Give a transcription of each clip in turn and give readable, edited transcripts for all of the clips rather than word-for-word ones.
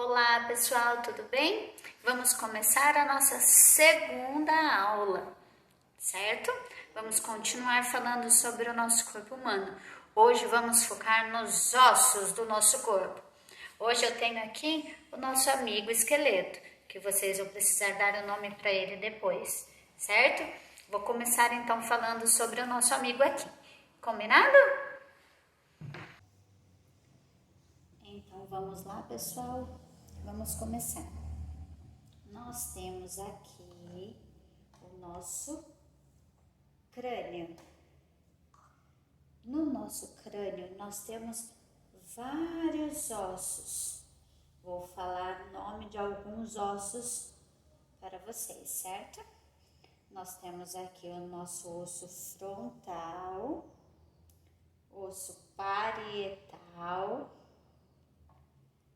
Olá pessoal, tudo bem? Vamos começar a nossa segunda aula, certo? Vamos continuar falando sobre o nosso corpo humano. Hoje vamos focar nos ossos do nosso corpo. Hoje eu tenho aqui o nosso amigo esqueleto, que vocês vão precisar dar o nome para ele depois, certo? Vou começar então falando sobre o nosso amigo aqui, combinado? Então vamos lá, pessoal, vamos começar. Nós temos aqui o nosso crânio. No nosso crânio nós temos vários ossos. Vou falar o nome de alguns ossos para vocês, certo? Nós temos aqui o nosso osso frontal, osso parietal.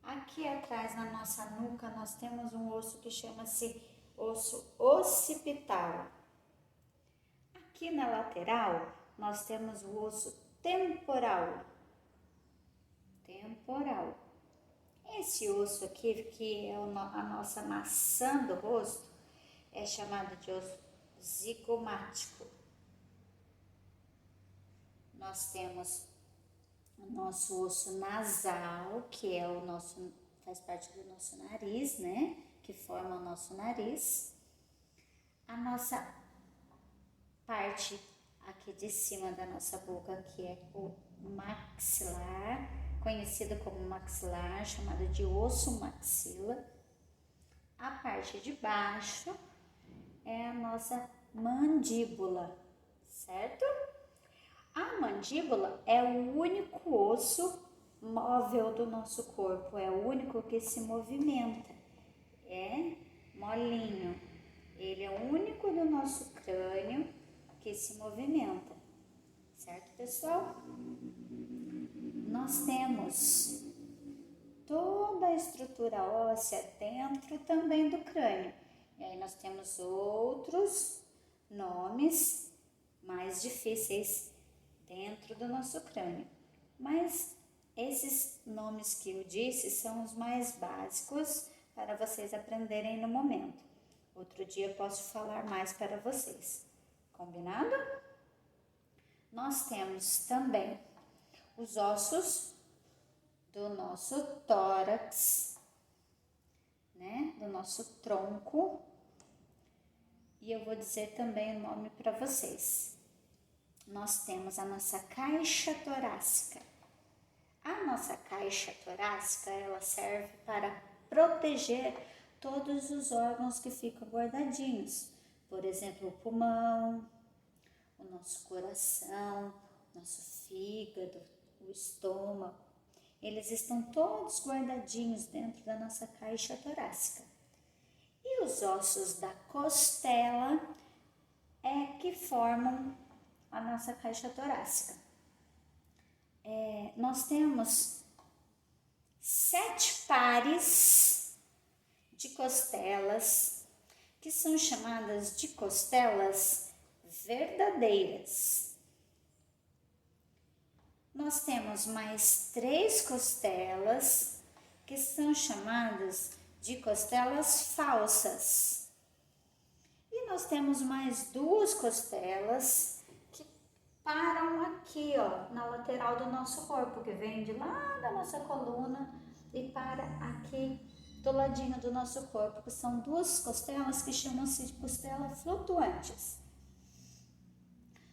Aqui atrás na nossa nuca nós temos um osso que chama-se osso occipital. Aqui na lateral nós temos o osso temporal. Esse osso aqui, que é a nossa maçã do rosto, é chamado de osso zigomático. Nós temos o nosso osso nasal, que é faz parte do nosso nariz, né? Que forma o nosso nariz. A nossa parte aqui de cima da nossa boca, que é o maxilar, conhecido como maxilar, chamado de osso maxila. A parte de baixo é a nossa mandíbula, certo? A mandíbula é o único osso móvel do nosso corpo, é o único que se movimenta, é molinho. Ele é o único do nosso crânio que se movimenta, certo, pessoal? Nós temos toda a estrutura óssea dentro também do crânio. E aí nós temos outros nomes mais difíceis dentro do nosso crânio. Mas esses nomes que eu disse são os mais básicos para vocês aprenderem no momento. Outro dia eu posso falar mais para vocês. Combinado? Nós temos também os ossos do nosso tórax, né? Do nosso tronco. E eu vou dizer também o nome para vocês. Nós temos a nossa caixa torácica. A nossa caixa torácica, ela serve para proteger todos os órgãos que ficam guardadinhos. Por exemplo, o pulmão, o nosso coração, nosso fígado, o estômago. Eles estão todos guardadinhos dentro da nossa caixa torácica. E os ossos da costela é que formam a nossa caixa torácica. Nós temos 7 pares de costelas, que são chamadas de costelas verdadeiras. Nós temos mais 3 costelas, que são chamadas de costelas falsas. E nós temos mais 2 costelas que param aqui, ó, na lateral do nosso corpo, que vem de lá da nossa coluna e para aqui do ladinho do nosso corpo, que são 2 costelas que chamam-se de costelas flutuantes.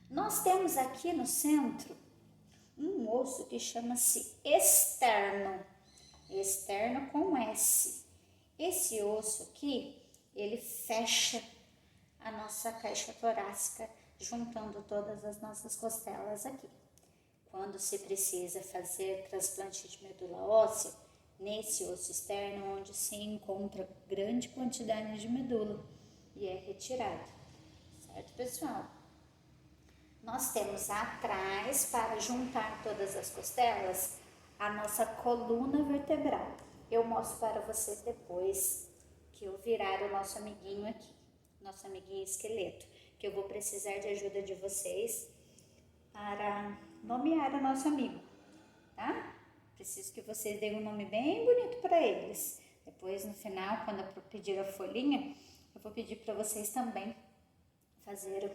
Nós temos aqui no centro um osso que chama-se externo com S. Esse osso aqui, ele fecha a nossa caixa torácica, juntando todas as nossas costelas aqui. Quando se precisa fazer transplante de medula óssea, nesse osso externo, onde se encontra grande quantidade de medula e é retirado, certo, pessoal? Nós temos atrás, para juntar todas as costelas, a nossa coluna vertebral. Eu mostro para você depois que eu virar o nosso amiguinho aqui, nosso amiguinho esqueleto, que eu vou precisar de ajuda de vocês para nomear o nosso amigo, tá? Preciso que vocês deem um nome bem bonito para eles, Depois, no final, quando eu pedir a folhinha, eu vou pedir para vocês também fazer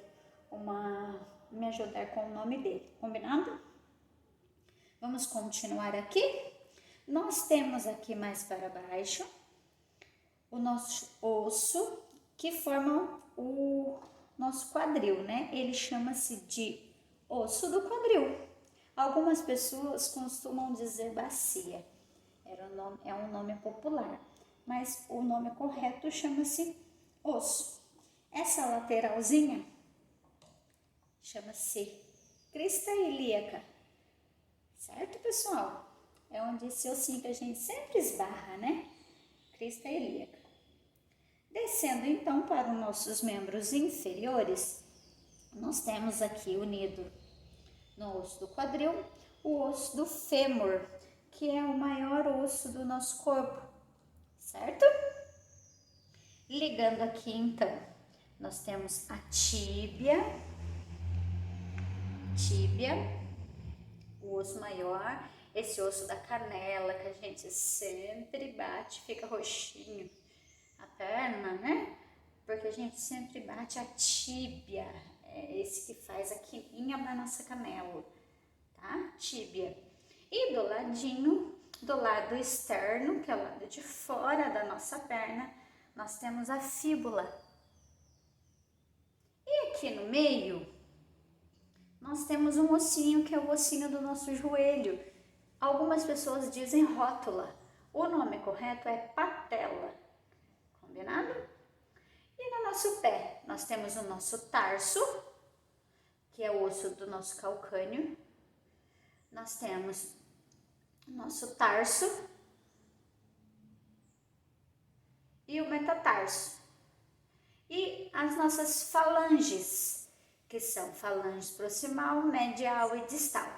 me ajudar com o nome dele, combinado? Vamos continuar aqui. Nós temos aqui mais para baixo o nosso osso que forma o nosso quadril, né? Ele chama-se de osso do quadril. Algumas pessoas costumam dizer bacia, é um nome popular, mas o nome correto chama-se osso. Essa lateralzinha chama-se crista ilíaca, certo, pessoal? É onde esse ossinho que a gente sempre esbarra, né? Crista ilíaca. Descendo então para os nossos membros inferiores, nós temos aqui unido no osso do quadril o osso do fêmur, que é o maior osso do nosso corpo, certo? Ligando aqui então, nós temos a tíbia, o osso maior, esse osso da canela que a gente sempre bate, fica roxinho a perna, né? Porque a gente sempre bate a tíbia, é esse que faz a quininha da nossa canela, tá? Tíbia. E do ladinho, do lado externo, que é o lado de fora da nossa perna, nós temos a fíbula. E aqui no meio, nós temos um ossinho que é o ossinho do nosso joelho. Algumas pessoas dizem rótula. O nome correto é patela. Combinado? E no nosso pé, nós temos o nosso tarso, que é o osso do nosso calcâneo. Nós temos o nosso tarso e o metatarso. E as nossas falanges, que são falanges proximal, medial e distal,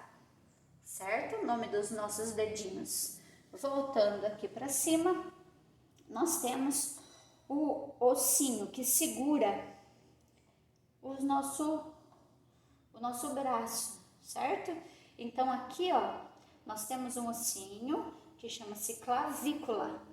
certo? O nome dos nossos dedinhos. Voltando aqui para cima, nós temos o ossinho que segura o nosso braço, certo? Então aqui, ó, nós temos um ossinho que chama-se clavícula.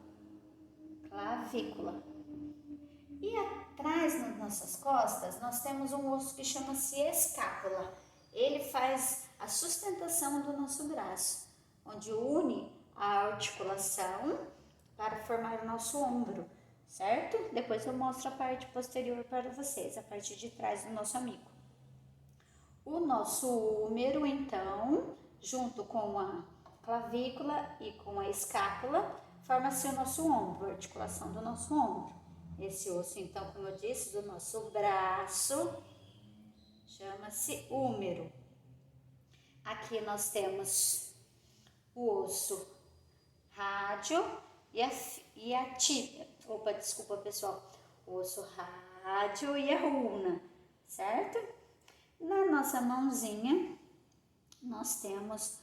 E atrás nas nossas costas, nós temos um osso que chama-se escápula. Ele faz a sustentação do nosso braço, onde une a articulação para formar o nosso ombro, certo? Depois eu mostro a parte posterior para vocês, a parte de trás do nosso amigo. O nosso húmero, então, junto com a clavícula e com a escápula, forma-se o nosso ombro, a articulação do nosso ombro. Esse osso, então, como eu disse, do nosso braço, chama-se húmero. Aqui nós temos o osso rádio e a tíbia. Opa, desculpa, pessoal. O osso rádio e a ulna, certo? Na nossa mãozinha, nós temos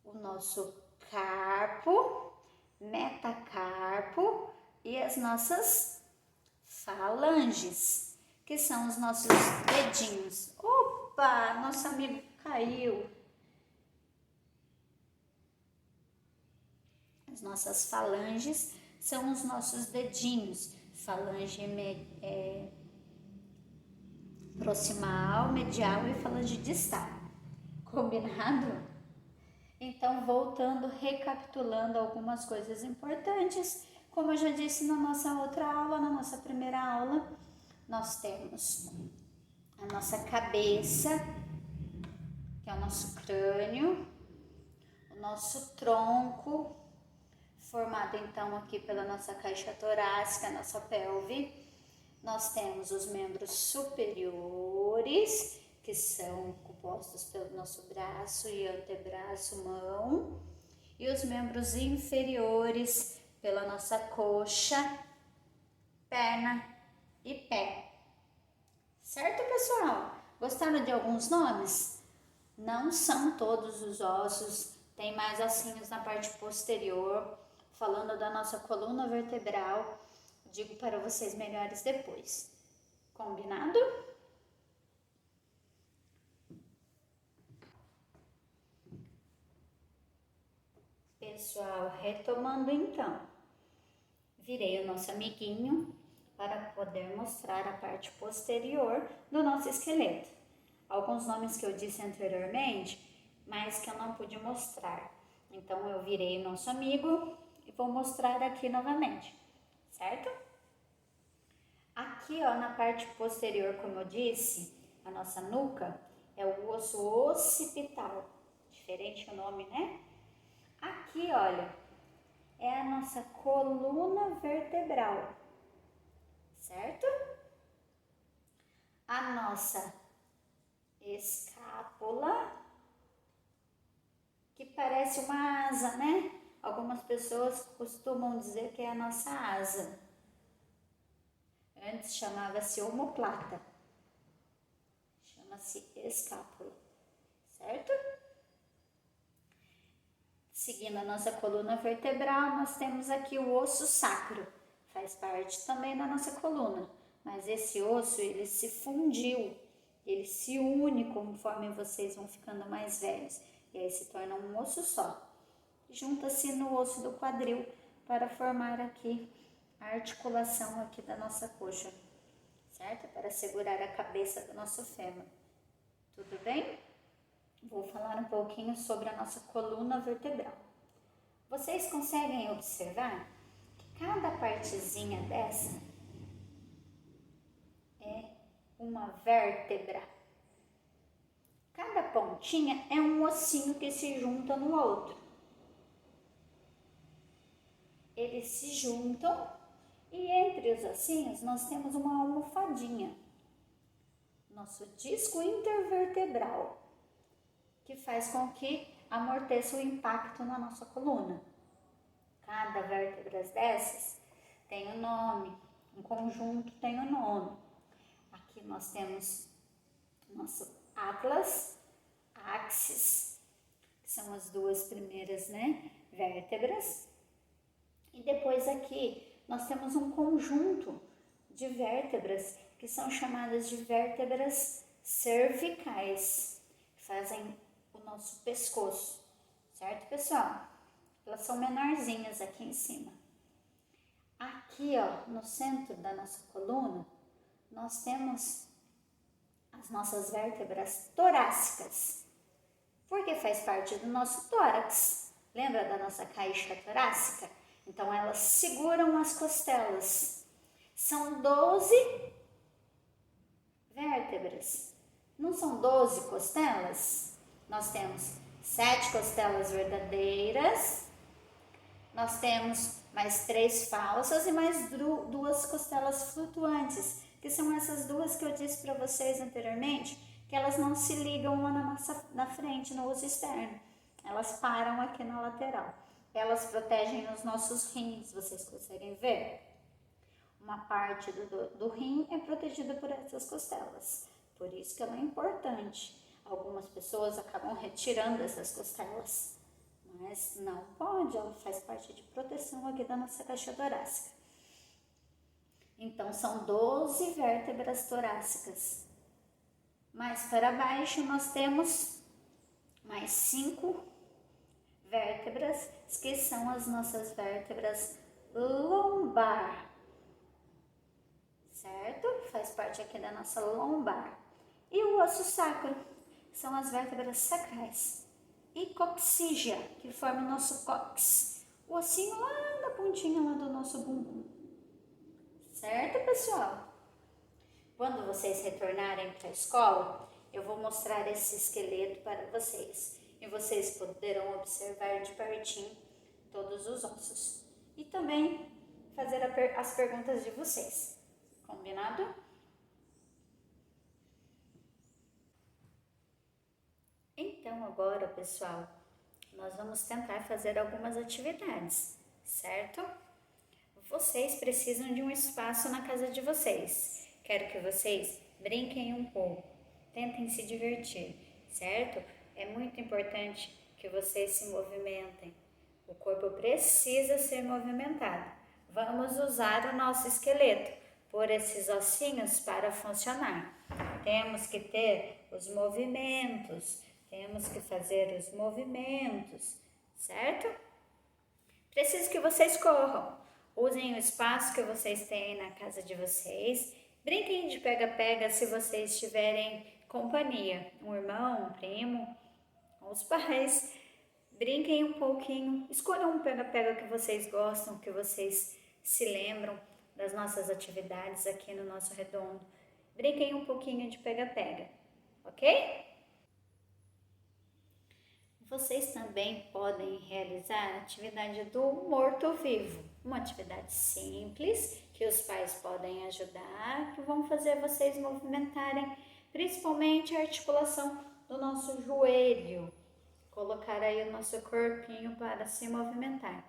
o nosso carpo, metacarpo e as nossas falanges, que são os nossos dedinhos. Opa, nosso amigo caiu. As nossas falanges são os nossos dedinhos. Falange proximal, medial e falange distal. Combinado? Então, voltando, recapitulando algumas coisas importantes, como eu já disse na nossa outra aula, na nossa primeira aula, nós temos a nossa cabeça, que é o nosso crânio, o nosso tronco, formado então aqui pela nossa caixa torácica, nossa pelve. Nós temos os membros superiores, que são compostos pelo nosso braço e antebraço, mão, e os membros inferiores pela nossa coxa, perna e pé. Certo, pessoal? Gostaram de alguns nomes? Não são todos os ossos, tem mais ossinhos na parte posterior. Falando da nossa coluna vertebral, digo para vocês melhores depois. Combinado? Pessoal, retomando então. virei o nosso amiguinho para poder mostrar a parte posterior do nosso esqueleto. Alguns nomes que eu disse anteriormente, mas que eu não pude mostrar. Então, eu virei o nosso amigo e vou mostrar aqui novamente, certo? Aqui, ó, na parte posterior, como eu disse, a nossa nuca é o osso occipital. Diferente o nome, né? Aqui, olha, é a nossa coluna vertebral, certo? A nossa escápula, que parece uma asa, né? Algumas pessoas costumam dizer que é a nossa asa. Antes chamava-se omoplata. Chama-se escápula, certo? Seguindo a nossa coluna vertebral, nós temos aqui o osso sacro. Faz parte também da nossa coluna, mas esse osso, ele se fundiu, ele se une conforme vocês vão ficando mais velhos, e aí se torna um osso só. Junta-se no osso do quadril para formar aqui a articulação aqui da nossa coxa, certo? Para segurar a cabeça do nosso fêmur. Tudo bem? Vou falar um pouquinho sobre a nossa coluna vertebral. Vocês conseguem observar que cada partezinha dessa é uma vértebra. Cada pontinha é um ossinho que se junta no outro. Eles se juntam e entre os ossinhos nós temos uma almofadinha, nosso disco intervertebral, que faz com que amorteça o impacto na nossa coluna. Cada vértebra dessas tem um nome, um conjunto tem um nome. Aqui nós temos nosso atlas, axis, que são as duas primeiras, né, vértebras. E depois aqui nós temos um conjunto de vértebras que são chamadas de vértebras cervicais, que fazem o nosso pescoço, certo, pessoal? Elas são menorzinhas aqui em cima. Aqui, ó, no centro da nossa coluna, nós temos as nossas vértebras torácicas, porque faz parte do nosso tórax. Lembra da nossa caixa torácica? Então, elas seguram as costelas. São 12 vértebras. Não são 12 costelas? Nós temos 7 costelas verdadeiras. Nós temos mais 3 falsas e mais 2 costelas flutuantes, que são essas duas que eu disse para vocês anteriormente, que elas não se ligam lá na frente, no osso externo. Elas param aqui na lateral. Elas protegem os nossos rins, vocês conseguem ver? Uma parte do rim é protegida por essas costelas, por isso que ela é importante. Algumas pessoas acabam retirando essas costelas, mas não pode, ela faz parte de proteção aqui da nossa caixa torácica. Então, são 12 vértebras torácicas. Mais para baixo, nós temos mais 5 vértebras, que são as nossas vértebras lombar, certo? Faz parte aqui da nossa lombar. E o osso sacro, são as vértebras sacrais. E coxígea, que forma o nosso cóccix, o ossinho lá na pontinha lá do nosso bumbum. Certo, pessoal? Quando vocês retornarem para a escola, eu vou mostrar esse esqueleto para vocês. E vocês poderão observar de pertinho todos os ossos. E também fazer as perguntas de vocês. Combinado? Então agora, pessoal, nós vamos tentar fazer algumas atividades, certo? Vocês precisam de um espaço na casa de vocês. Quero que vocês brinquem um pouco, tentem se divertir, certo? É muito importante que vocês se movimentem. O corpo precisa ser movimentado. Vamos usar o nosso esqueleto, pôr esses ossinhos para funcionar. Temos que ter os movimentos, temos que fazer os movimentos, certo? Preciso que vocês corram. Usem o espaço que vocês têm na casa de vocês. Brinquem de pega-pega se vocês tiverem companhia, um irmão, um primo, os pais. Brinquem um pouquinho, escolham um pega-pega que vocês gostam, que vocês se lembram das nossas atividades aqui no nosso redondo. Brinquem um pouquinho de pega-pega, ok? Vocês também podem realizar a atividade do morto-vivo, uma atividade simples que os pais podem ajudar, que vão fazer vocês movimentarem principalmente a articulação do nosso joelho, colocar aí o nosso corpinho para se movimentar.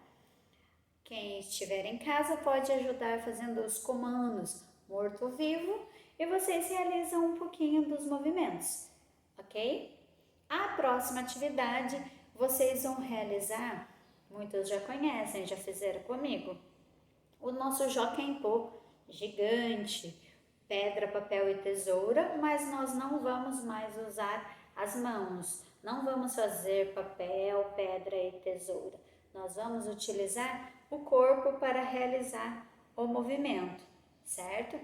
Quem estiver em casa pode ajudar fazendo os comandos morto-vivo e vocês realizam um pouquinho dos movimentos, ok? A próxima atividade vocês vão realizar, muitos já conhecem, já fizeram comigo, o nosso Jockey-Pô gigante, pedra, papel e tesoura, mas nós não vamos mais usar as mãos, não vamos fazer papel, pedra e tesoura, nós vamos utilizar o corpo para realizar o movimento, certo?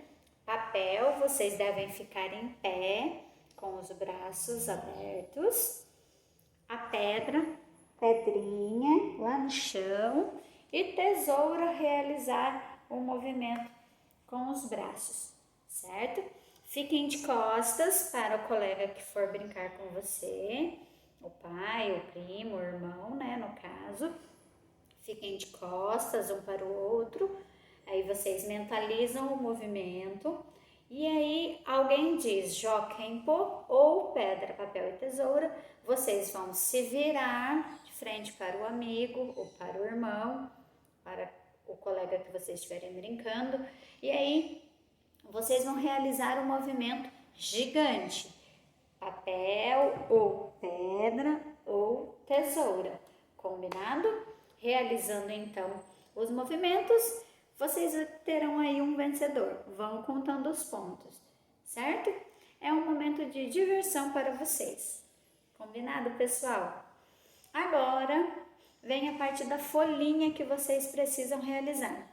Papel, vocês devem ficar em pé, com os braços abertos, a pedrinha lá no chão e tesoura realizar o movimento com os braços, certo? Fiquem de costas para o colega que for brincar com você, o pai, o primo, o irmão, né, no caso. Fiquem de costas um para o outro, aí vocês mentalizam o movimento. E aí alguém diz Jockey-Pô ou pedra, papel e tesoura, vocês vão se virar de frente para o amigo ou para o irmão, para o colega que vocês estiverem brincando, e aí vocês vão realizar um movimento gigante, papel ou pedra ou tesoura, combinado? Realizando então os movimentos, vocês terão aí um vencedor, vão contando os pontos, certo? É um momento de diversão para vocês, combinado, pessoal? Agora vem a parte da folhinha que vocês precisam realizar.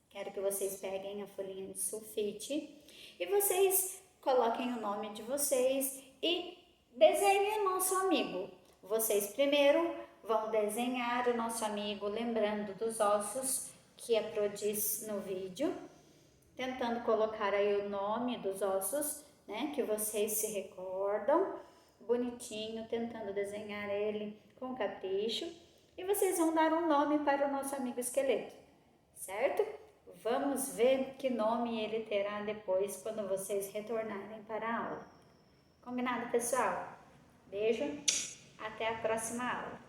Quero que vocês peguem a folhinha de sulfite e vocês coloquem o nome de vocês e desenhem o nosso amigo. Vocês primeiro vão desenhar o nosso amigo lembrando dos ossos que a Pro diz no vídeo, tentando colocar aí o nome dos ossos, né, que vocês se recordam, bonitinho, tentando desenhar ele com capricho, e vocês vão dar um nome para o nosso amigo esqueleto, certo? Vamos ver que nome ele terá depois quando vocês retornarem para a aula. Combinado, pessoal? Beijo, até a próxima aula.